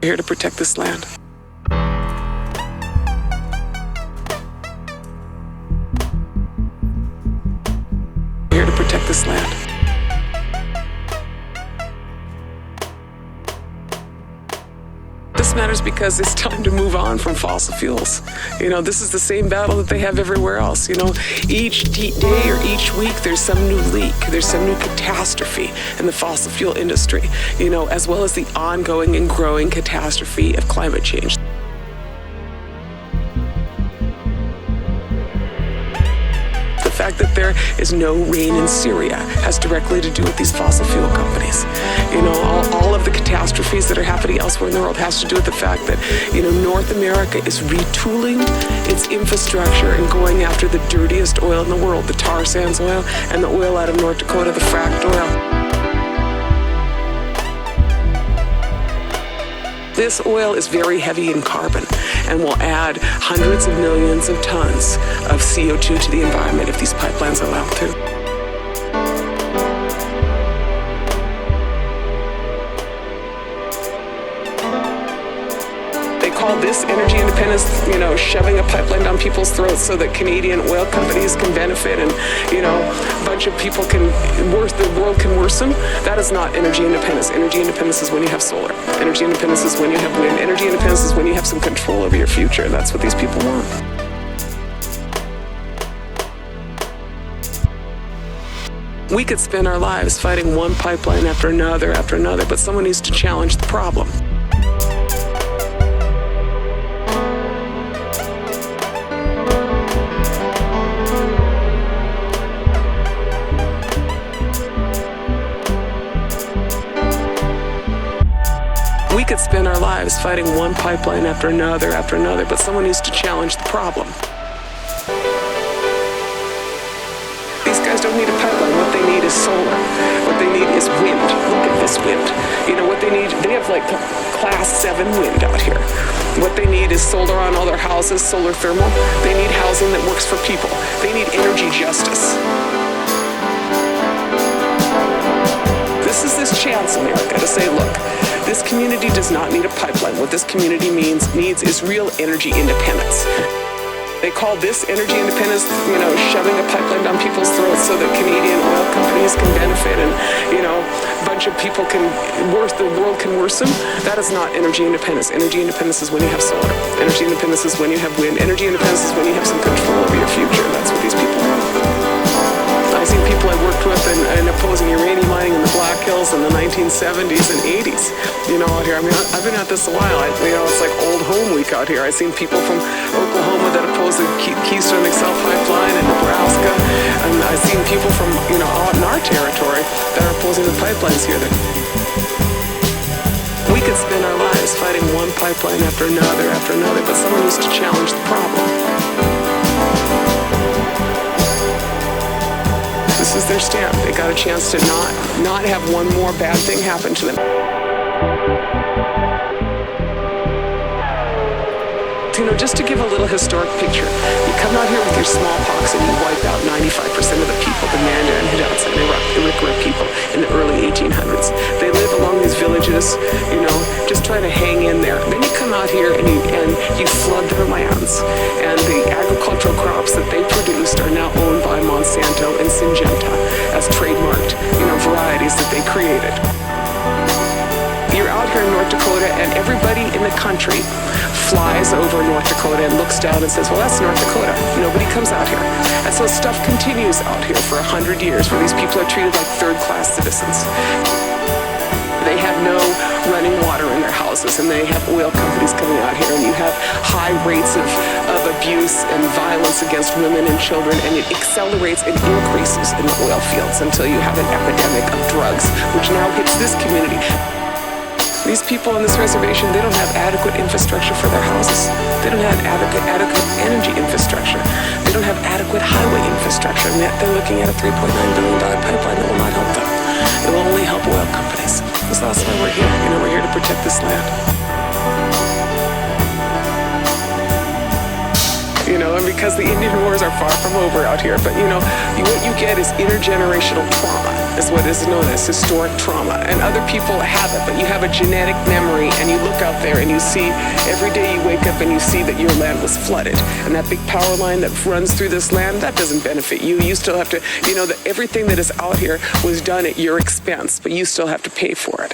We're here to protect this land. We're here to protect this land. This matters because it's time to move on from fossil fuels. This is the same battle that they have everywhere else. Each day or each week there's some new leak, there's some new catastrophe in the fossil fuel industry, as well as the ongoing and growing catastrophe of climate change. The fact that there is no rain in Syria has directly to do with these fossil fuel companies. All of the catastrophes that are happening elsewhere in the world has to do with the fact that, North America is retooling its infrastructure and going after the dirtiest oil in the world, the tar sands oil and the oil out of North Dakota, the fracked oil. This oil is very heavy in carbon and will add hundreds of millions of tons of CO2 to the environment if these pipelines allow to. Call this energy independence, shoving a pipeline down people's throats so that Canadian oil companies can benefit and, a bunch of people the world can worsen. That is not energy independence. Energy independence is when you have solar. Energy independence is when you have wind. Energy independence is when you have some control over your future. That's what these people want. We could spend our lives fighting one pipeline after another, but someone needs to challenge the problem. We could spend our lives fighting one pipeline after another, but someone needs to challenge the problem. These guys don't need a pipeline. What they need is solar. What they need is wind. Look at this wind. What they need, they have like class 7 wind out here. What they need is solar on all their houses, solar thermal. They need housing that works for people. They need energy justice. This is this chance, America, to say, look, this community does not need a pipeline. What this community needs is real energy independence. They call this energy independence, shoving a pipeline down people's throats so that Canadian oil companies can benefit and, a bunch of people the world can worsen. That is not energy independence. Energy independence is when you have solar. Energy independence is when you have wind. Energy independence is when you have some control over your future. That's what these people want. I've seen people I worked with in opposing uranium mining in the Black Hills in the 1970s and 80s, out here. I've been at this a while. It's like old home week out here. I've seen people from Oklahoma that oppose the Keystone XL pipeline in Nebraska, and I've seen people from, out in our territory that are opposing the pipelines here. We could spend our lives fighting one pipeline after another, but someone needs to challenge the problem. This is their stamp. They got a chance to not have one more bad thing happen to them. Just to give a little historic picture, you come out here with your smallpox and you wipe out 95% of the people, the Mandan, Hidatsa, and Iraqi people in the early 1800s. They live along these villages, just try to hang in there. Then you come out here and you flood their lands, and the agricultural crops that they produced are now owned by Monsanto and Syngenta as trademarked, varieties that they created. You're out here in North Dakota, and everybody in the country flies over North Dakota and looks down and says, well, that's North Dakota. Nobody comes out here. And so stuff continues out here for 100 years where these people are treated like third-class citizens. They have no running water in their houses, and they have oil companies coming out here, and you have high rates of abuse and violence against women and children, and it accelerates and increases in the oil fields until you have an epidemic of drugs, which now hits this community. These people on this reservation, they don't have adequate infrastructure for their houses. They don't have adequate energy infrastructure. They don't have adequate highway infrastructure, and yet they're looking at a $3.9 billion pipeline that will not help them. It will only help oil companies. So that's why we're here. We're here to protect this land. And because the Indian wars are far from over out here. But what you get is intergenerational trauma, is what is known as historic trauma. And other people have it, but you have a genetic memory, and you look out there and you see, every day you wake up and you see that your land was flooded. And that big power line that runs through this land, that doesn't benefit you. You still have to, that everything that is out here was done at your expense, but you still have to pay for it.